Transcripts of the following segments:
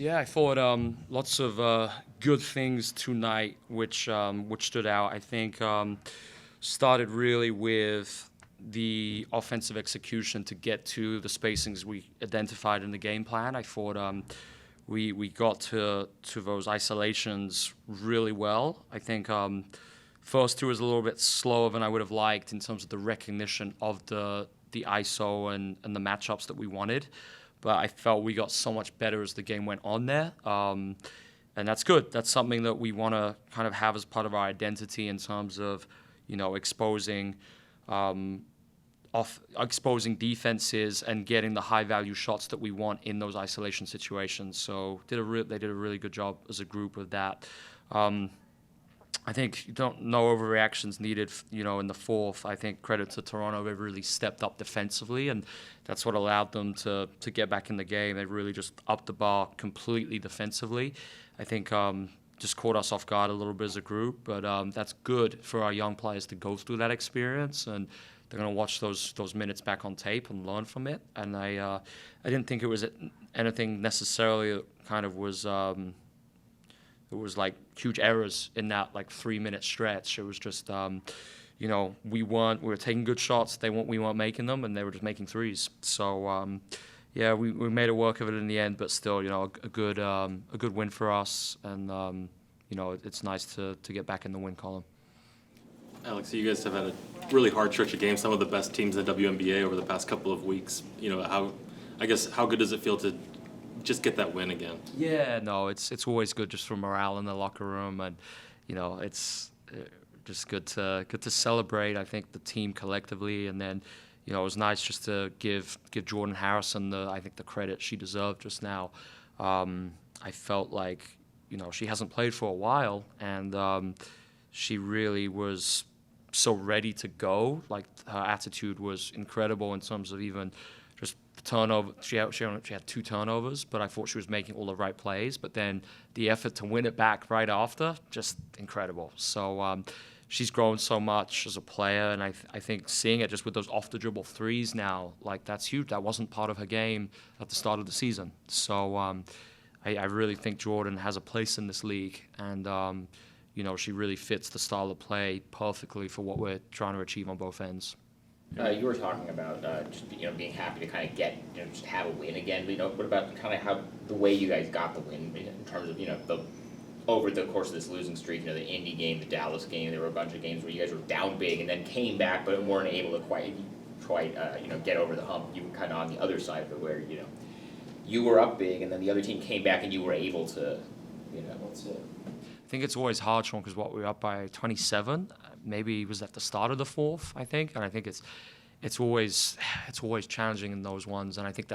Yeah, I thought lots of good things tonight, which stood out. I think started really with the offensive execution to get to the spacings we identified in the game plan. I thought we got to those isolations really well. I think first two was a little bit slower than I would have liked in terms of the recognition of the ISO and the matchups that we wanted. But I felt we got so much better as the game went on there. And that's good. That's something that we want to kind of have as part of our identity in terms of, exposing exposing defenses and getting the high value shots that we want in those isolation situations. So they did a really good job as a group with that. I think no overreactions needed, in the fourth. I think credit to Toronto, they've really stepped up defensively, and that's what allowed them to get back in the game. They really just upped the bar completely defensively. I think just caught us off guard a little bit as a group, but that's good for our young players to go through that experience, and they're going to watch those minutes back on tape and learn from it. And I didn't think it was anything necessarily that kind of was. It was like huge errors in that 3-minute stretch. It was just, we were taking good shots. We weren't making them, and they were just making threes. So, we made it work of it in the end, but still, a good win for us, and it's nice to get back in the win column. Alex, you guys have had a really hard stretch of games. Some of the best teams in the WNBA over the past couple of weeks. How good does it feel to just get that win again? Yeah, no, it's always good just for morale in the locker room, and it's just good to celebrate. I think the team collectively, and then it was nice just to give Jordan Harrison the credit she deserved just now. I felt like she hasn't played for a while, and she really was so ready to go. Like, her attitude was incredible in terms of even just the turnover. She had 2 turnovers, but I thought she was making all the right plays. But then the effort to win it back right after, just incredible. So she's grown so much as a player, and I think seeing it just with those off-the-dribble threes now, that's huge. That wasn't part of her game at the start of the season. So I really think Jordan has a place in this league, and she really fits the style of play perfectly for what we're trying to achieve on both ends. You were talking about just being happy to kind of get just have a win again. But what about kind of how the way you guys got the win in terms of over the course of this losing streak? The Indy game, the Dallas game, there were a bunch of games where you guys were down big and then came back, but weren't able to quite get over the hump. You were kind of on the other side of it, where you were up big and then the other team came back and you were able to I think it's always hard, Sean, because we were up by 27. Maybe it was at the start of the fourth, I think, and I think it's always challenging in those ones, and I think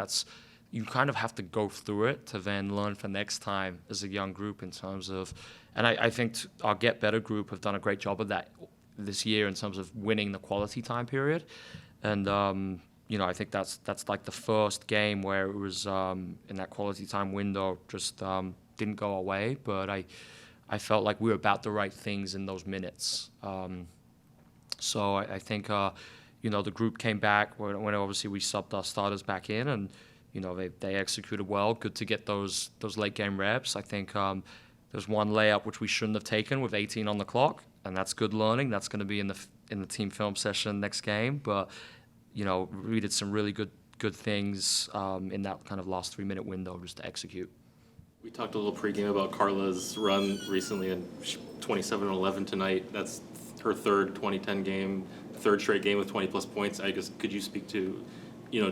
you kind of have to go through it to then learn for next time as a young group in terms of, and I think our Get Better group have done a great job of that this year in terms of winning the quality time period, and I think that's like the first game where it was in that quality time window just didn't go away, but I felt like we were about the right things in those minutes. So I think, the group came back when obviously we subbed our starters back in, and, they executed well. Good to get those late game reps. I think there's one layup which we shouldn't have taken with 18 on the clock, and that's good learning. That's going to be in the team film session next game. But, we did some really good things in that kind of last 3-minute window just to execute. We talked a little pregame about Carla's run recently, and 27-11 tonight. That's her third 2010 game, third straight game with 20-plus points. I guess, could you speak to,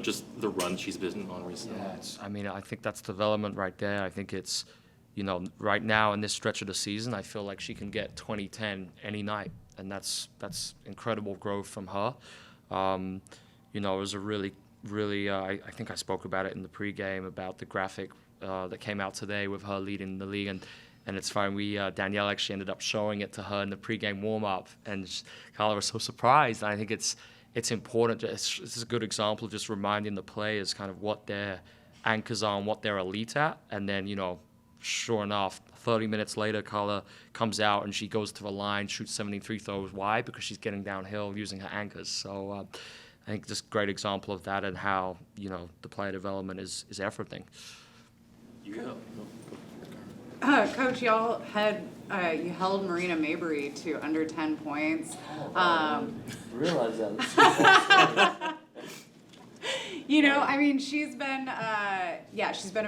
just the run she's been on recently? Yeah, I think that's development right there. I think it's, right now in this stretch of the season, I feel like she can get 20-10 any night, and that's incredible growth from her. It was a really, I think I spoke about it in the pregame about the graphic that came out today with her leading the league, and it's fine. Danielle actually ended up showing it to her in the pregame warm-up, and Carla was so surprised. And I think it's important. It's a good example of just reminding the players kind of what their anchors are and what they're elite at, and then sure enough, 30 minutes later, Carla comes out and she goes to the line, shoots 73 throws. Why? Because she's getting downhill using her anchors. So I think just a great example of that and how the player development is everything. Yeah. Coach, y'all had you held Marina Mabry to under 10 points. Realize that. You know, I mean, she's been a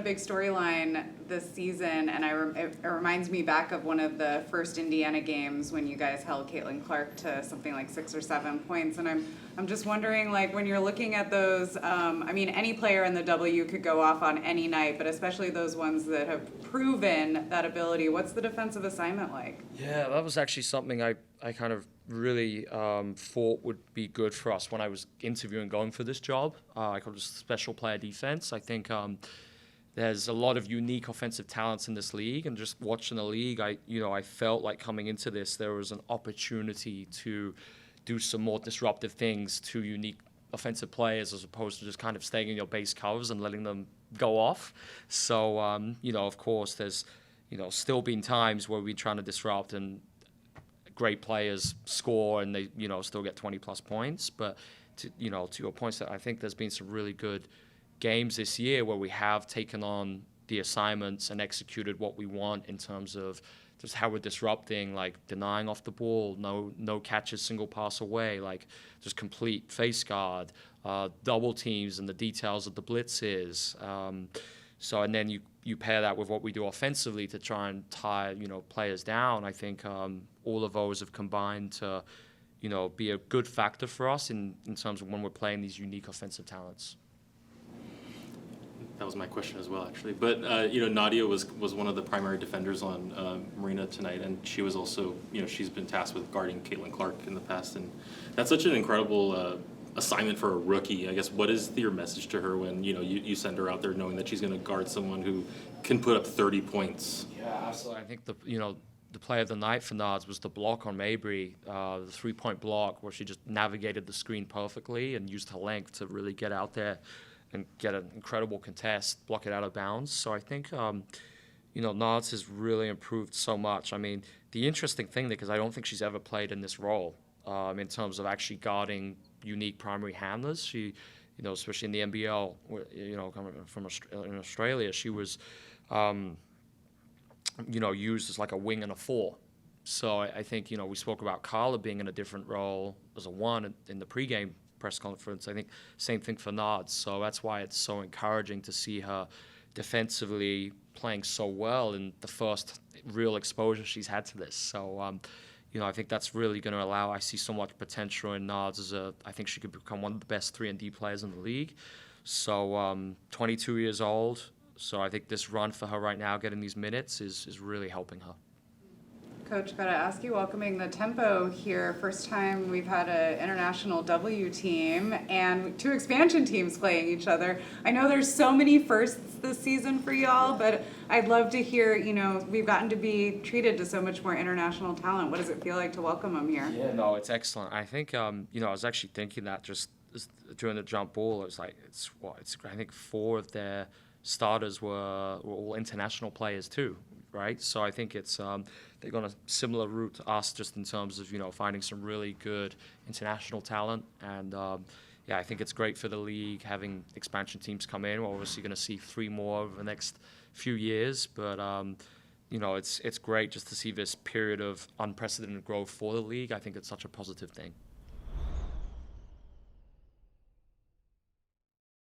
big storyline this season, and it reminds me back of one of the first Indiana games when you guys held Caitlin Clark to something like 6 or 7 points, and I'm just wondering, like, when you're looking at those, I mean, any player in the W could go off on any night, but especially those ones that have proven that ability. What's the defensive assignment like? Yeah, that was actually something I kind of really thought would be good for us when I was interviewing going for this job. I called it special player defense. I think there's a lot of unique offensive talents in this league, and just watching the league, I felt like coming into this, there was an opportunity to do some more disruptive things to unique offensive players as opposed to just kind of staying in your base covers and letting them go off. So, of course, there's, still been times where we're trying to disrupt and great players score and they, still get 20-plus points. But, to your points, that I think there's been some really good games this year where we have taken on the assignments and executed what we want in terms of just how we're disrupting, like denying off the ball, no catches, single pass away, like just complete face guard, double teams and the details of the blitzes. So, and then you pair that with what we do offensively to try and tie, players down. I think all of those have combined to, be a good factor for us in terms of when we're playing these unique offensive talents. That was my question as well, actually. But, Nadia was one of the primary defenders on Marina tonight, and she was also, she's been tasked with guarding Caitlin Clark in the past, and that's such an incredible assignment for a rookie. I guess, what is your message to her when, you send her out there knowing that she's going to guard someone who can put up 30 points? Yeah, absolutely. I think the play of the night for Nards was the block on Mabry, the 3-point block where she just navigated the screen perfectly and used her length to really get out there and get an incredible contest, block it out of bounds. So I think, Nards has really improved so much. I mean, the interesting thing, because I don't think she's ever played in this role in terms of actually guarding unique primary handlers. She, especially in the NBL, coming from in Australia, she was, used as like a wing and a 4. So I think, we spoke about Carla being in a different role as a 1 in the pregame press conference. I think same thing for Nards. So that's why it's so encouraging to see her defensively playing so well in the first real exposure she's had to this. So, I think that's really going to allow. I see so much potential in Nards I think she could become one of the best 3-and-D players in the league. So, 22 years old. So I think this run for her right now, getting these minutes, is really helping her. Coach, gotta ask you, welcoming the tempo here. First time we've had an international W team and 2 expansion teams playing each other. I know there's so many firsts this season for y'all, but I'd love to hear, we've gotten to be treated to so much more international talent. What does it feel like to welcome them here? Yeah, no, it's excellent. I think, I was actually thinking that just during the jump ball, it was like, I think 4 of their starters were all international players too. Right, so I think it's they've gone a similar route to us, just in terms of finding some really good international talent, and I think it's great for the league having expansion teams come in. We're obviously going to see 3 more over the next few years, but it's great just to see this period of unprecedented growth for the league. I think it's such a positive thing.